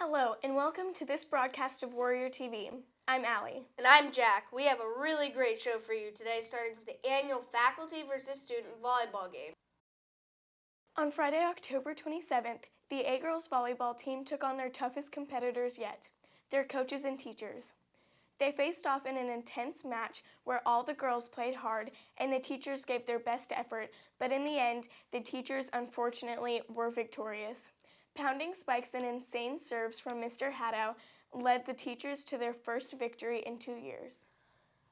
Hello, and welcome to this broadcast of WTV. I'm Allie. And I'm Jack. We have a really great show for you today, starting with the annual faculty versus student volleyball game. On Friday, October 27th, the A Girls volleyball team took on their toughest competitors yet, their coaches and teachers. They faced off in an intense match where all the girls played hard and the teachers gave their best effort, but in the end, the teachers unfortunately were victorious. Pounding spikes and insane serves from Mr. Haddow led the teachers to their first victory in 2 years.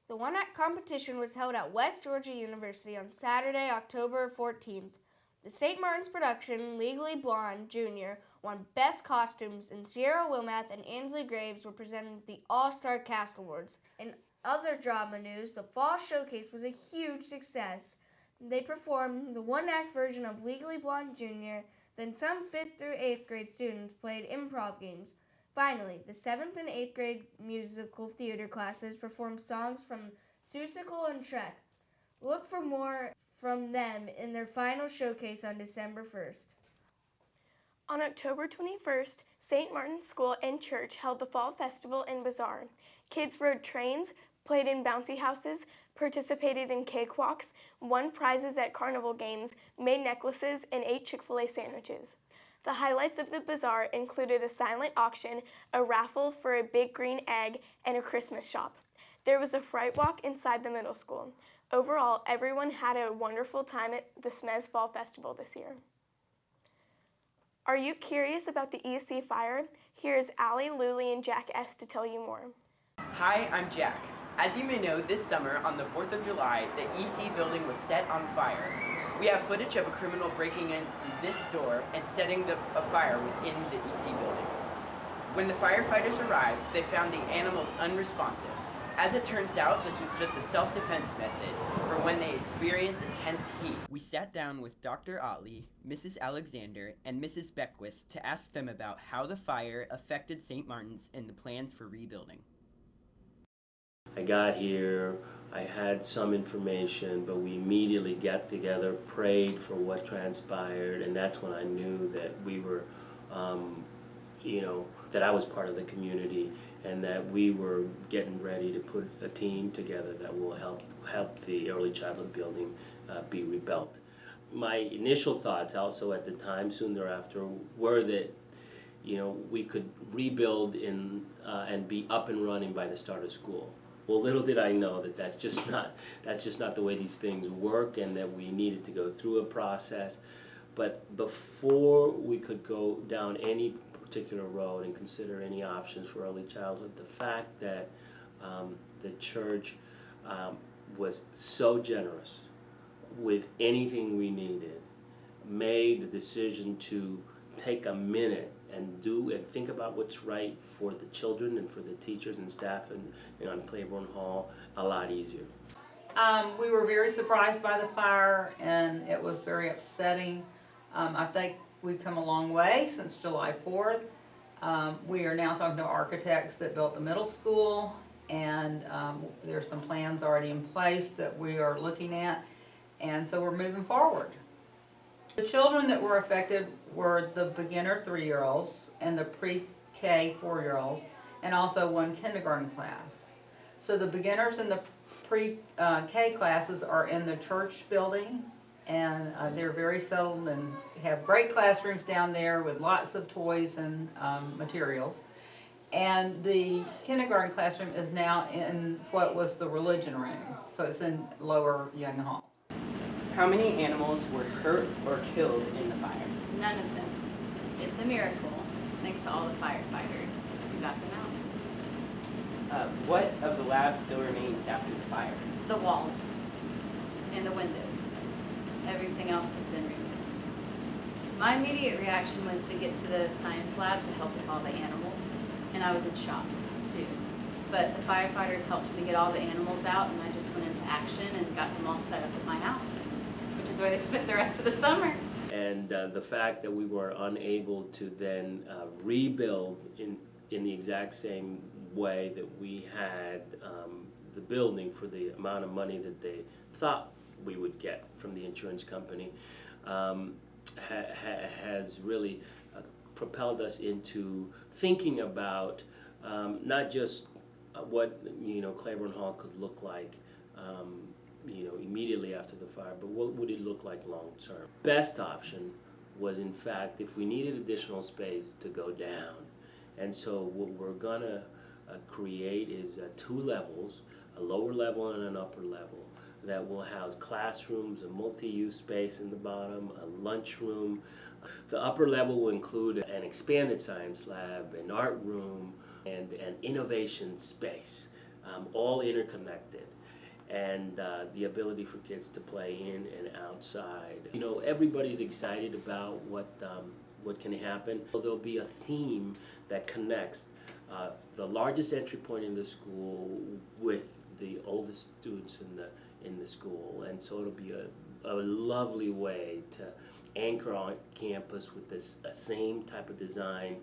The one-act competition was held at West Georgia University on Saturday, October 14th. The St. Martin's production, Legally Blonde Jr., won Best Costumes, and Sierra Wilmath and Ansley Graves were presented with the All-Star Cast Awards. In other drama news, the Fall Showcase was a huge success. They performed the one-act version of Legally Blonde Jr., then some 5th through 8th grade students played improv games. Finally, the 7th and 8th grade musical theater classes performed songs from Seussical and Shrek. Look for more from them in their final showcase on December 1st. On October 21st, St. Martin's School and Church held the Fall Festival and Bazaar. Kids rode trains, played in bouncy houses, participated in cakewalks, won prizes at carnival games, made necklaces, and ate Chick-fil-A sandwiches. The highlights of the bazaar included a silent auction, a raffle for a big green egg, and a Christmas shop. There was a fright walk inside the middle school. Overall, everyone had a wonderful time at the Smez Fall Festival this year. Are you curious about the EC fire? Here's Allie, Luli, and Jack S. to tell you more. Hi, I'm Jack. As you may know, this summer, on the 4th of July, the EC building was set on fire. We have footage of a criminal breaking in through this door and setting a fire within the EC building. When the firefighters arrived, they found the animals unresponsive. As it turns out, this was just a self-defense method for when they experience intense heat. We sat down with Dr. Otley, Mrs. Alexander, and Mrs. Beckwith to ask them about how the fire affected St. Martin's and the plans for rebuilding. I got here, I had some information, but we immediately got together, prayed for what transpired, and that's when I knew that we were, that I was part of the community and that we were getting ready to put a team together that will help the early childhood building be rebuilt. My initial thoughts also at the time, soon thereafter, were that we could rebuild and be up and running by the start of school. Well, little did I know that that's just not the way these things work, and that we needed to go through a process. But before we could go down any particular road and consider any options for early childhood, the fact that the church was so generous with anything we needed, made the decision to take a minute and think about what's right for the children and for the teachers and staff and on Claiborne Hall a lot easier. We were very surprised by the fire, and it was very upsetting. I think we've come a long way since July 4th. We are now talking to architects that built the middle school, and there's some plans already in place that we are looking at, and so we're moving forward. The children that were affected were the beginner 3-year-olds and the pre-K 4-year-olds, and also one kindergarten class. So the beginners and the pre-K classes are in the church building, and they're very settled and have great classrooms down there with lots of toys and materials. And the kindergarten classroom is now in what was the religion room, so it's in Lower Young Hall. How many animals were hurt or killed in the fire? None of them. It's a miracle, thanks to all the firefighters who got them out. What of the lab still remains after the fire? The walls and the windows. Everything else has been removed. My immediate reaction was to get to the science lab to help with all the animals, and I was in shock too. But the firefighters helped me get all the animals out, and I just went into action and got them all set up at my house, which is where they spent the rest of the summer. And the fact that we were unable to then rebuild in the exact same way that we had the building for the amount of money that they thought we would get from the insurance company has really propelled us into thinking about not just what Claiborne Hall could look like immediately after the fire, but what would it look like long term. Best option was, in fact, if we needed additional space, to go down. And so what we're gonna create is 2 levels, a lower level and an upper level, that will house classrooms, a multi-use space in the bottom, a lunchroom. The upper level will include an expanded science lab, an art room, and an innovation space, all interconnected. And the ability for kids to play in and outside. Everybody's excited about what can happen. There'll be a theme that connects the largest entry point in the school with the oldest students in the school, and so it'll be a lovely way to anchor on campus with this same type of design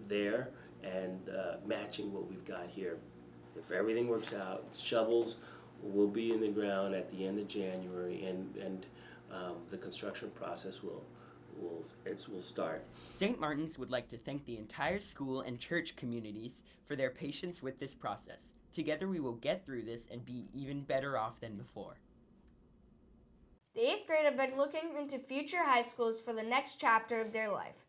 there, and matching what we've got here. If everything works out, shovels will be in the ground at the end of January, and the construction process will start. St. Martin's would like to thank the entire school and church communities for their patience with this process. Together we will get through this and be even better off than before. The 8th grade have been looking into future high schools for the next chapter of their life.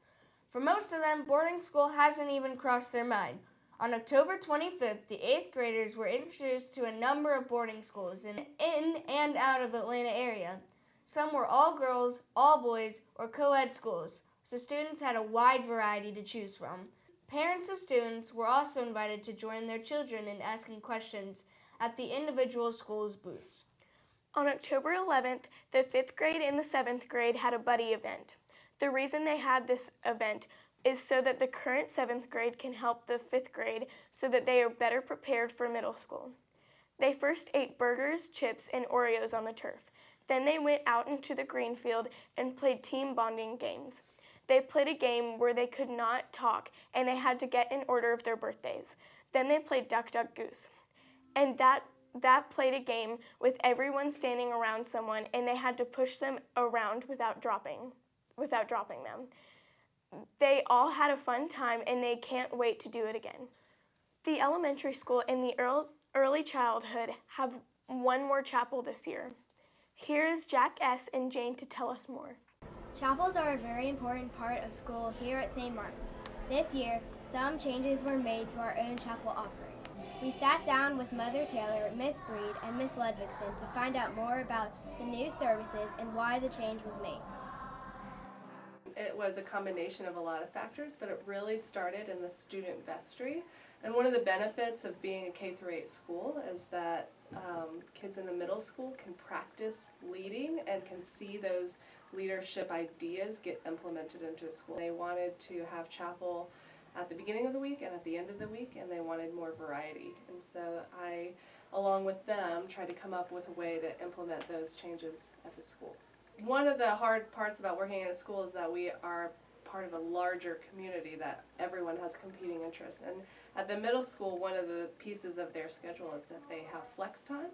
For most of them, boarding school hasn't even crossed their mind. On October 25th, the 8th graders were introduced to a number of boarding schools in and out of Atlanta area. Some were all girls, all boys, or co-ed schools, so students had a wide variety to choose from. Parents of students were also invited to join their children in asking questions at the individual schools' booths. On October 11th, the 5th grade and the 7th grade had a buddy event. The reason they had this event is so that the current 7th grade can help the 5th grade so that they are better prepared for middle school. They first ate burgers, chips, and Oreos on the turf. Then they went out into the green field and played team bonding games. They played a game where they could not talk and they had to get in order of their birthdays. Then they played Duck, Duck, Goose. And that played a game with everyone standing around someone and they had to push them around without dropping them. They all had a fun time and they can't wait to do it again. The elementary school and the early childhood have one more chapel this year. Here is Jack S. and Jane to tell us more. Chapels are a very important part of school here at St. Martin's. This year, some changes were made to our own chapel offerings. We sat down with Mother Taylor, Miss Breed, and Miss Ludvigson to find out more about the new services and why the change was made. It was a combination of a lot of factors, but it really started in the student vestry. And one of the benefits of being a K-8 school is that kids in the middle school can practice leading and can see those leadership ideas get implemented into a school. They wanted to have chapel at the beginning of the week and at the end of the week, and they wanted more variety. And so I, along with them, tried to come up with a way to implement those changes at the school. One of the hard parts about working in a school is that we are part of a larger community that everyone has competing interests. And at the middle school, one of the pieces of their schedule is that they have flex time.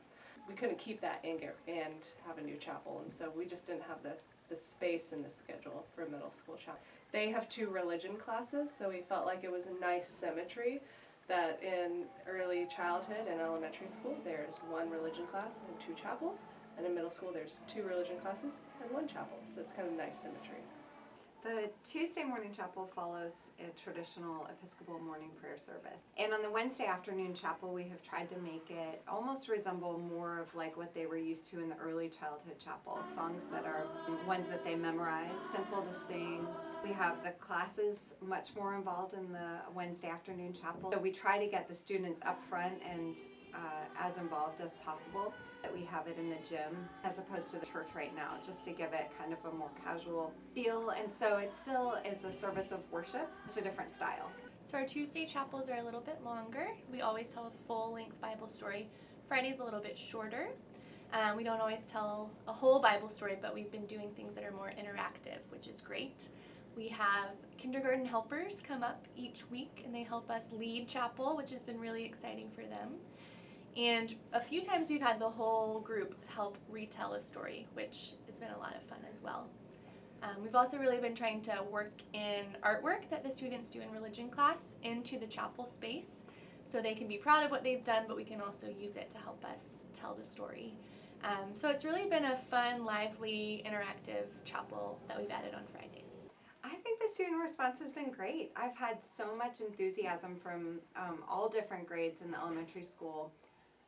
We couldn't keep that and have a new chapel, and so we just didn't have the space in the schedule for a middle school chapel. They have 2 religion classes, so we felt like it was a nice symmetry that in early childhood and elementary school there's 1 religion class and 2 chapels, and in middle school there's 2 religion classes and 1 chapel, so it's kind of nice symmetry. The Tuesday morning chapel follows a traditional Episcopal morning prayer service. And on the Wednesday afternoon chapel, we have tried to make it almost resemble more of like what they were used to in the early childhood chapel. Songs that are ones that they memorize, simple to sing. We have the classes much more involved in the Wednesday afternoon chapel. So we try to get the students up front and as involved as possible. That we have it in the gym as opposed to the church right now, just to give it kind of a more casual feel. And so it still is a service of worship, just a different style. So our Tuesday chapels are a little bit longer. We always tell a full-length Bible story. Friday's a little bit shorter. We don't always tell a whole Bible story, but we've been doing things that are more interactive, which is great. We have kindergarten helpers come up each week, and they help us lead chapel, which has been really exciting for them. And a few times we've had the whole group help retell a story, which has been a lot of fun as well. We've also really been trying to work in artwork that the students do in religion class into the chapel space so they can be proud of what they've done, but we can also use it to help us tell the story. So it's really been a fun, lively, interactive chapel that we've added on Fridays. I think the student response has been great. I've had so much enthusiasm from all different grades in the elementary school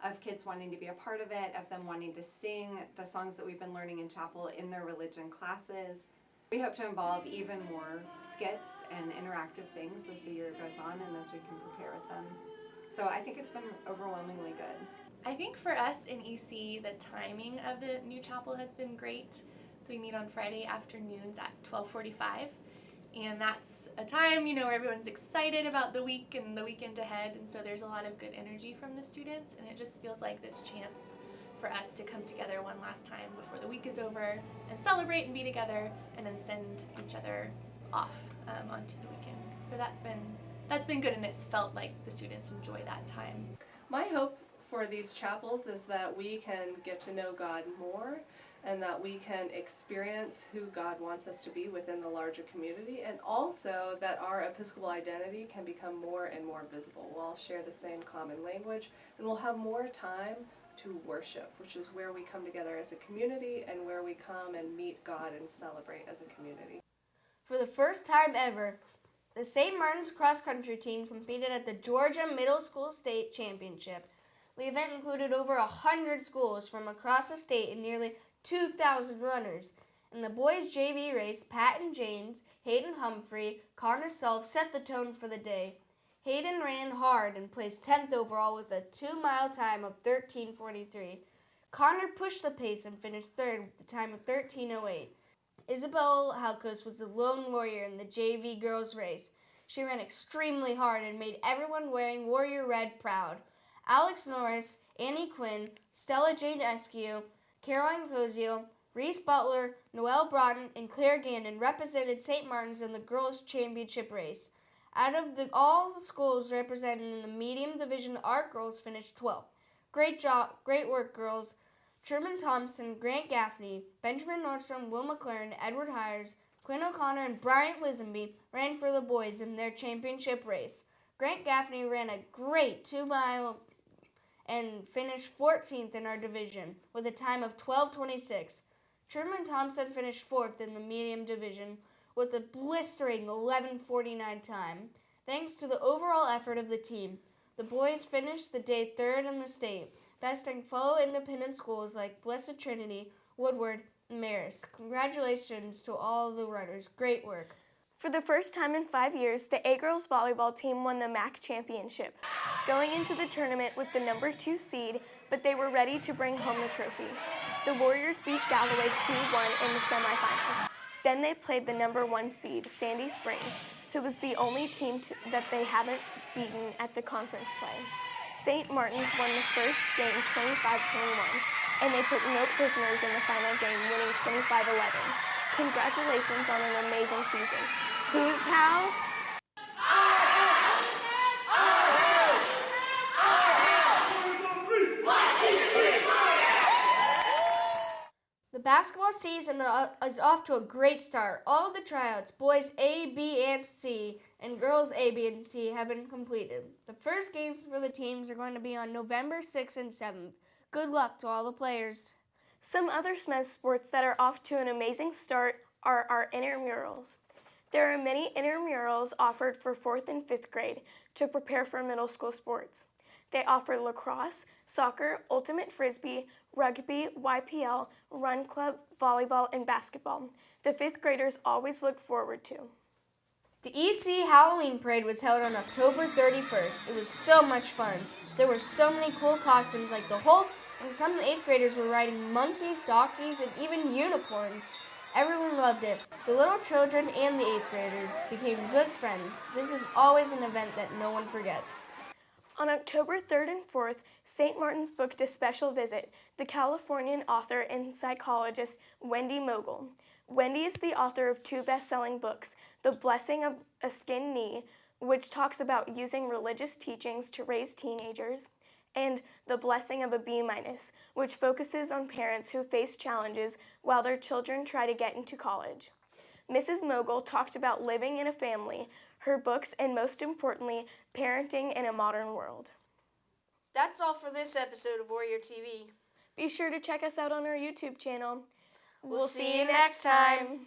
of kids wanting to be a part of it, of them wanting to sing the songs that we've been learning in chapel in their religion classes. We hope to involve even more skits and interactive things as the year goes on and as we can prepare with them. So I think it's been overwhelmingly good. I think for us in EC, the timing of the new chapel has been great. So we meet on Friday afternoons at 12:45, and that's a time, where everyone's excited about the week and the weekend ahead, and so there's a lot of good energy from the students, and it just feels like this chance for us to come together one last time before the week is over and celebrate and be together, and then send each other off onto the weekend. So that's been good, and it's felt like the students enjoy that time. My hope for these chapels is that we can get to know God more and that we can experience who God wants us to be within the larger community, and also that our Episcopal identity can become more and more visible. We'll all share the same common language, and we'll have more time to worship, which is where we come together as a community and where we come and meet God and celebrate as a community. For the first time ever, the St. Martin's cross-country team competed at the Georgia Middle School State Championship. The event included over 100 schools from across the state and nearly 2,000 runners. In the boys' JV race, Patton James, Hayden Humphrey, Connor Self set the tone for the day. Hayden ran hard and placed 10th overall with a 2-mile time of 13:43. Connor pushed the pace and finished third with a time of 13:08. Isabel Halkos was the lone warrior in the JV girls race. She ran extremely hard and made everyone wearing Warrior Red proud. Alex Norris, Annie Quinn, Stella Jane Eskew, Caroline Cozio, Reese Butler, Noelle Broughton, and Claire Gannon represented St. Martin's in the girls' championship race. Out of all the schools represented in the medium division, our girls finished 12th. Great job, great work, girls. Truman Thompson, Grant Gaffney, Benjamin Nordstrom, Will McLaren, Edward Hires, Quinn O'Connor, and Bryant Lisenby ran for the boys in their championship race. Grant Gaffney ran a great 2-mile and finished 14th in our division with a time of 12:26. Truman Thompson finished 4th in the medium division with a blistering 11:49 time. Thanks to the overall effort of the team, the boys finished the day 3rd in the state, besting fellow independent schools like Blessed Trinity, Woodward, and Marist. Congratulations to all the runners. Great work. For the first time in 5 years, the A-Girls volleyball team won the MAC championship, going into the tournament with the number 2 seed, but they were ready to bring home the trophy. The Warriors beat Galloway 2-1 in the semifinals. Then they played the number 1 seed, Sandy Springs, who was the only team that they haven't beaten at the conference play. St. Martin's won the first game 25-21, and they took no prisoners in the final game, winning 25-11. Congratulations on an amazing season. Whose house? The basketball season is off to a great start. All of the tryouts, boys A, B, and C, and girls A, B, and C, have been completed. The first games for the teams are going to be on November 6th and 7th. Good luck to all the players. Some other SMES sports that are off to an amazing start are our intramurals. There are many intramurals offered for 4th and 5th grade to prepare for middle school sports. They offer lacrosse, soccer, ultimate frisbee, rugby, YPL, run club, volleyball, and basketball. The 5th graders always look forward to. The EC Halloween Parade was held on October 31st. It was so much fun. There were so many cool costumes like the Hulk, and some of the 8th graders were riding monkeys, donkeys, and even unicorns. Everyone loved it. The little children and the 8th graders became good friends. This is always an event that no one forgets. On October 3rd and 4th, St. Martin's booked a special visit, the Californian author and psychologist Wendy Mogul. Wendy is the author of 2 best-selling books, The Blessing of a Skinned Knee, which talks about using religious teachings to raise teenagers, and The Blessing of a B-, which focuses on parents who face challenges while their children try to get into college. Mrs. Mogul talked about living in a family, her books, and most importantly, parenting in a modern world. That's all for this episode of Warrior TV. Be sure to check us out on our YouTube channel. We'll see you next time.